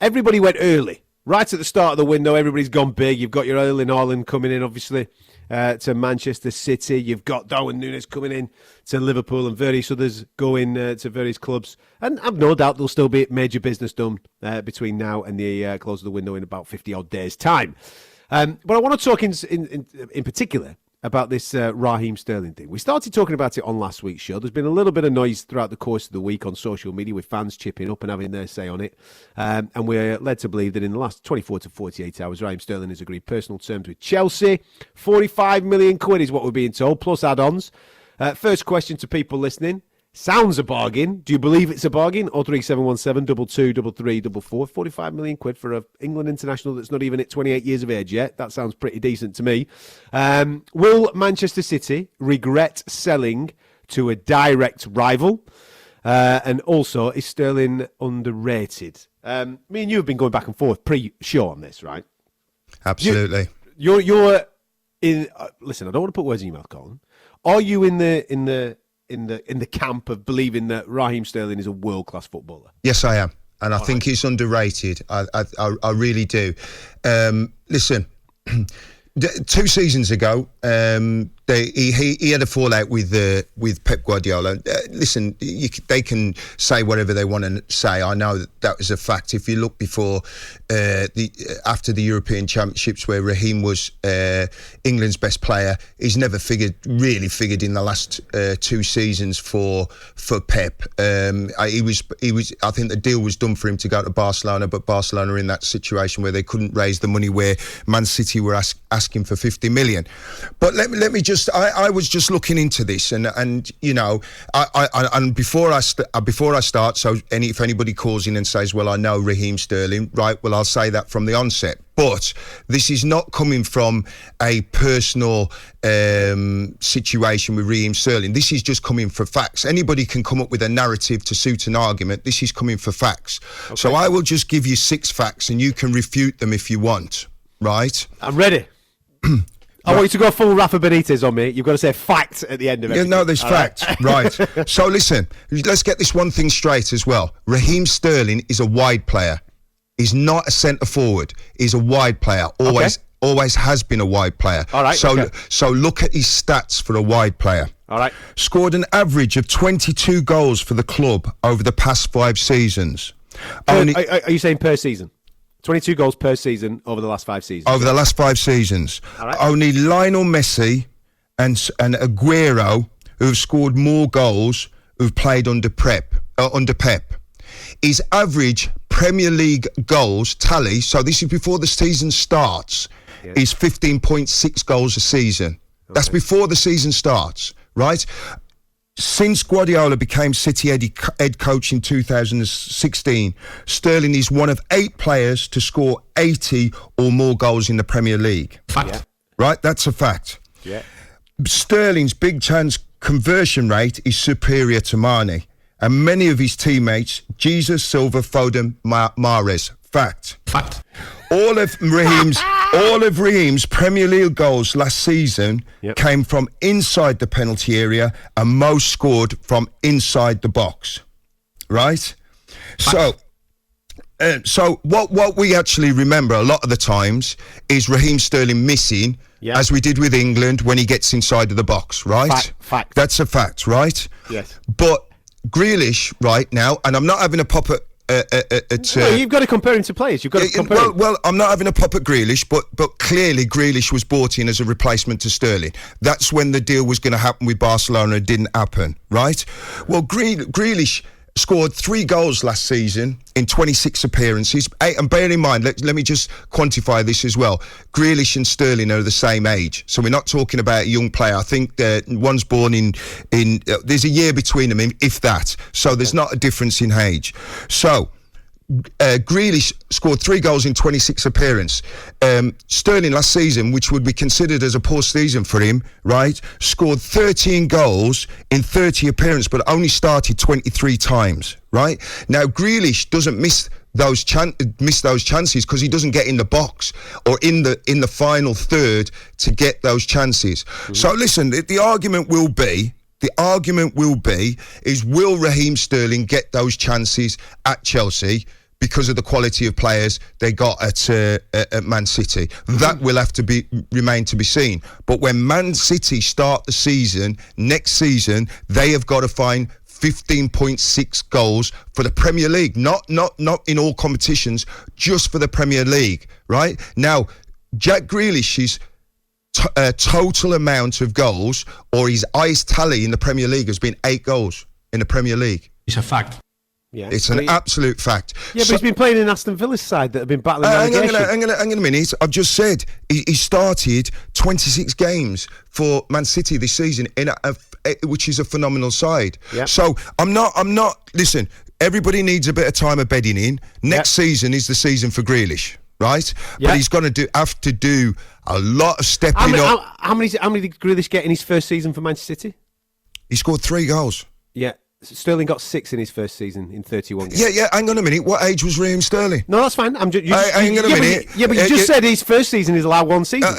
everybody went early. Right at the start of the window, everybody's gone big. You've got your Erling Haaland coming in, obviously, to Manchester City. You've got Darwin Núñez coming in to Liverpool and various others going to various clubs. And I've no doubt there'll still be major business done between now and the close of the window in about 50-odd days' time. But I want to talk in particular about this Raheem Sterling thing. We started talking about it on last week's show. There's been a little bit of noise throughout the course of the week on social media with fans chipping up and having their say on it. And we're led to believe that in the last 24 to 48 hours, Raheem Sterling has agreed personal terms with Chelsea. 45 million quid is what we're being told, plus add-ons. First question to people listening. Sounds a bargain. Do you believe it's a bargain? 03717 22 33 44. 45 million quid for an England international that's not even at 28 years of age yet. That sounds pretty decent to me. Will Manchester City regret selling to a direct rival? And also, is Sterling underrated? Me and you have been going back and forth pre-show on this, right? Absolutely. You're in. Listen, I don't want to put words in your mouth, Colin. Are you in the camp of believing that Raheem Sterling is a world-class footballer? Yes, I am. And I think he's underrated. I really do. Listen, 2 seasons ago, he had a fallout with Pep Guardiola. Listen, they can say whatever they want to say. I know that was a fact. If you look before, after the European Championships, where Raheem was England's best player, he's never really figured in the last 2 seasons for Pep. I think the deal was done for him to go to Barcelona, but Barcelona are in that situation where they couldn't raise the money where Man City were asking for 50 million. But let me just. I was just looking into this, and you know, and before I start, so if anybody calls in and says, "Well, I know Raheem Sterling," right? Well, I'll say that from the onset. But this is not coming from a personal situation with Raheem Sterling. This is just coming for facts. Anybody can come up with a narrative to suit an argument. This is coming for facts. Okay. So I will just give you 6 facts, and you can refute them if you want. Right? I'm ready. I want you to go full Rafa Benitez on me. You've got to say fact at the end of it. Yeah, no, there's fact. Right. So listen, let's get this one thing straight as well. Raheem Sterling is a wide player. He's not a centre forward. He's a wide player. Always has been a wide player. All right. So look at his stats for a wide player. All right. Scored an average of 22 goals for the club over the past 5 seasons. Are you saying per season? 22 goals per season over the last 5 seasons. Over the last 5 seasons. All right. Only Lionel Messi and Aguero, who have scored more goals, who've played under Pep. His average Premier League goals tally, so this is before the season starts, is 15.6 goals a season. Okay. That's before the season starts, right? Since Guardiola became City head coach in 2016, Sterling is one of 8 players to score 80 or more goals in the Premier League. Fact. Yeah. Right? That's a fact. Yeah. Sterling's big chance conversion rate is superior to Mane, and many of his teammates, Jesus, Silva, Foden, Mahrez. Fact. All of Raheem's Premier League goals last season came from inside the penalty area, and most scored from inside the box. Right? Fact. So what we actually remember a lot of the times is Raheem Sterling missing, as we did with England when he gets inside of the box, right? Fact. That's a fact, right? Yes. But Grealish right now, and I'm not having a pop at you've got to compare him to players. You've got to compare him. Well, I'm not having a pop at Grealish, but clearly Grealish was brought in as a replacement to Sterling. That's when the deal was going to happen with Barcelona. It didn't happen, right? Well, Grealish scored 3 goals last season in 26 appearances. And bear in mind, let me just quantify this as well. Grealish and Sterling are the same age, so we're not talking about a young player. I think that one's born in there's a year between them, if that. So there's not a difference in age. So Grealish scored 3 goals in 26 appearances. Sterling last season, which would be considered as a poor season for him, right, scored 13 goals in 30 appearances, but only started 23 times, right? Now, Grealish doesn't miss those chances because he doesn't get in the box or in the final third to get those chances. Mm-hmm. So listen, the argument will be is, will Raheem Sterling get those chances at Chelsea? because of the quality of players they got at Man City. That will have to remain to be seen. But when Man City start the season, next season, they have got to find 15.6 goals for the Premier League, not in all competitions, just for the Premier League, right? Now, Jack Grealish's total amount of goals, or his highest tally in the Premier League, has been 8 goals in the Premier League. It's a fact. Yeah, it's an absolute fact. Yeah, but he's been playing in Aston Villa's side that have been battling relegation. Hang on a minute. I've just said he started 26 games for Man City this season, which is a phenomenal side. Yeah. So I'm not. Listen, everybody needs a bit of time of bedding in. Next season is the season for Grealish, right? Yeah. But he's going to have to do a lot of stepping up. How many did Grealish get in his first season for Manchester City? He scored 3 goals. Yeah. Sterling got 6 in his first season in 31 games. Yeah. Hang on a minute. What age was Raheem Sterling? No, that's fine. Hang on a minute. But you just said his first season is allowed 1 season.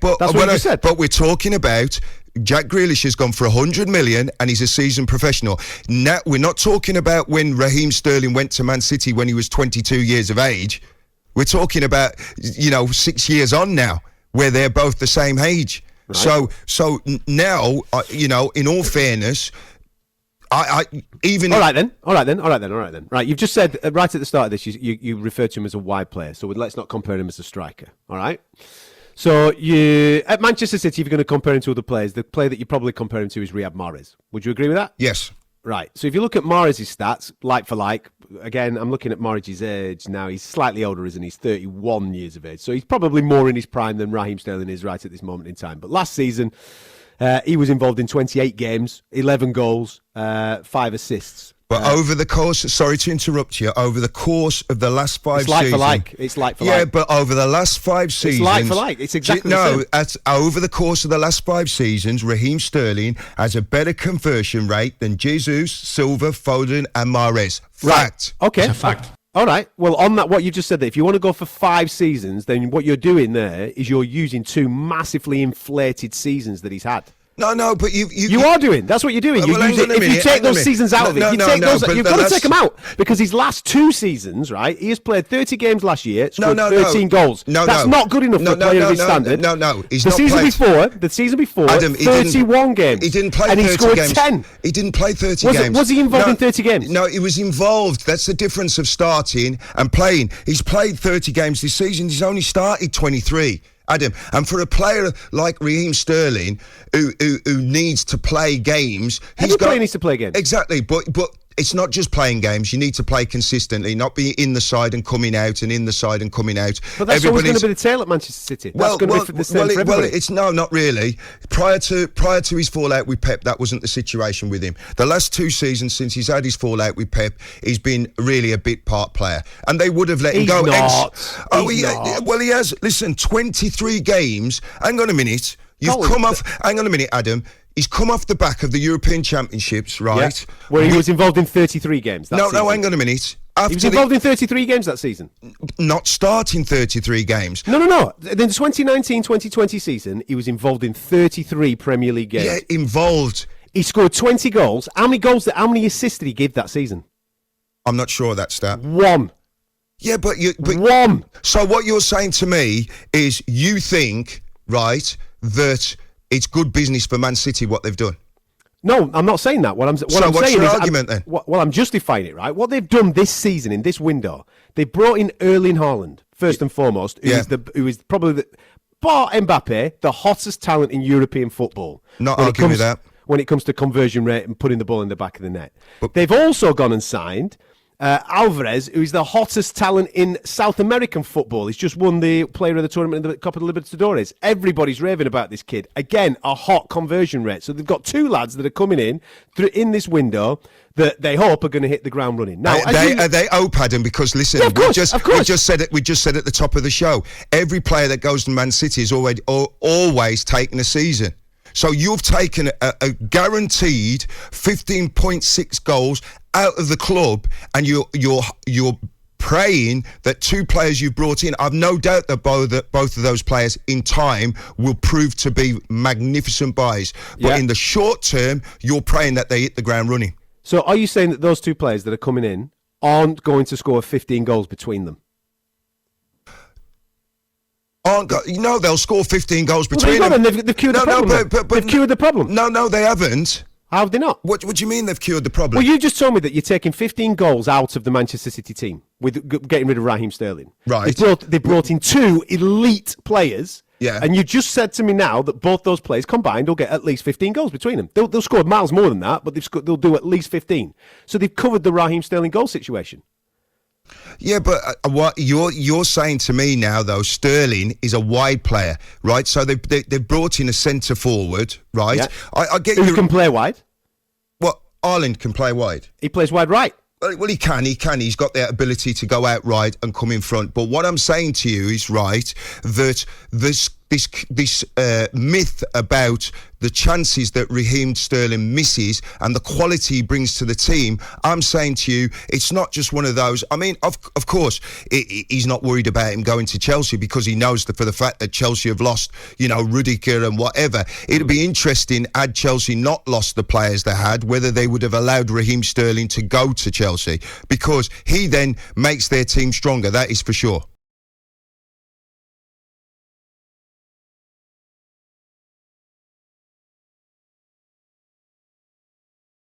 But that's what you said. But we're talking about Jack Grealish has gone for 100 million and he's a seasoned professional. Now we're not talking about when Raheem Sterling went to Man City when he was 22 years of age. We're talking about 6 years on now, where they're both the same age. Right. So now, in all fairness. All right then. Right, you've just said right at the start of this, you referred to him as a wide player. So let's not compare him as a striker. All right. So you at Manchester City, if you're going to compare him to other players, the player that you probably compare him to is Riyad Mahrez. Would you agree with that? Yes. Right. So if you look at Mahrez's stats, like for like, again, I'm looking at Mahrez's age now. He's slightly older, isn't he? He's 31 years of age. So he's probably more in his prime than Raheem Sterling is right at this moment in time. But last season, he was involved in 28 games, 11 goals, 5 assists. But over the course, sorry to interrupt you, over the course of the last 5 seasons. It's like for like. Yeah, but over the last 5 seasons. It's like for like. It's exactly the same. Over the course of the last 5 seasons, Raheem Sterling has a better conversion rate than Jesus, Silva, Foden, and Mahrez. Fact. Right. Okay. It's a fact. All right. Well, on that, what you just said there, if you want to go for 5 seasons, then what you're doing there is you're using 2 massively inflated seasons that he's had. No, but you are doing. That's what you're doing. If you take those seasons out of it, you've got to take them out because his last 2 seasons, right? He has played 30 games last year, scored 13 goals. That's not good enough for a player of his standard. No. The season before, Adam, 31 games. He didn't play 30 games. And he scored games. 10. He didn't play 30 games. Was he involved in 30 games? No, he was involved. That's the difference of starting and playing. He's played 30 games this season. He's only started 23. Adam, and for a player like Raheem Sterling, who needs to play games, every player needs to play games. Exactly, but it's not just playing games. You need to play consistently, not be in the side and coming out, and in the side and coming out. But that's always going to be the tale at Manchester City. That's going to be the same for everybody. It's not really. Prior to his fallout with Pep, that wasn't the situation with him. The last 2 seasons since he's had his fallout with Pep, he's been really a bit part player, and they would have let him go. Well, he has. Listen, 23 games. Hang on a minute. Hang on a minute, Adam. He's come off the back of the European Championships, right? Yeah, where he was involved in 33 games. No, hang on a minute. He was involved in 33 games that season. Not starting 33 games. No. In the 2019-2020 season, he was involved in 33 Premier League games. Yeah, involved. He scored 20 goals. How many assists did he give that season? I'm not sure of that stat. 1. Yeah, but 1. So what you're saying to me is you think, right, that it's good business for Man City what they've done. No, I'm not saying that. What's your argument then? I'm justifying it, right? What they've done this season in this window, they brought in Erling Haaland first and foremost, who is probably bar Mbappe, the hottest talent in European football. Not arguing with that. When it comes to conversion rate and putting the ball in the back of the net, but they've also gone and signed Alvarez, who is the hottest talent in South American football. He's just won the Player of the Tournament in the Copa Libertadores. Everybody's raving about this kid. Again, a hot conversion rate. So they've got 2 lads that are coming in this window that they hope are going to hit the ground running. Now, they hope, Adam, because listen, we just said it at the top of the show. Every player that goes to Man City is always taken a season. So you've taken a guaranteed 15.6 goals out of the club, and you're praying that 2 players you've brought in, I've no doubt that both of those players in time will prove to be magnificent buys. But in the short term, you're praying that they hit the ground running. So are you saying that those 2 players that are coming in aren't going to score 15 goals between them. They'll score 15 goals Well, between them. They've cured the problem. They've cured the problem. No, they haven't. How have they not? What do you mean they've cured the problem? Well, you just told me that you're taking 15 goals out of the Manchester City team with getting rid of Raheem Sterling. Right. They brought in 2 elite players. Yeah. And you just said to me now that both those players combined will get at least 15 goals between them. They'll score miles more than that, but they'll do at least 15. So they've covered the Raheem Sterling goal situation. Yeah, but what you're saying to me now, though, Sterling is a wide player, right? So they've brought in a centre forward, right? Yeah. I get Who can play wide? Well, Ireland can play wide. He plays wide right. Well, he can. He's got the ability to go out right and come in front. But what I'm saying to you is, right, that this myth about the chances that Raheem Sterling misses and the quality he brings to the team, I'm saying to you, it's not just one of those. I mean, of course, he's not worried about him going to Chelsea because he knows for the fact that Chelsea have lost, Rudiger and whatever. It'd be interesting, had Chelsea not lost the players they had, whether they would have allowed Raheem Sterling to go to Chelsea, because he then makes their team stronger, that is for sure.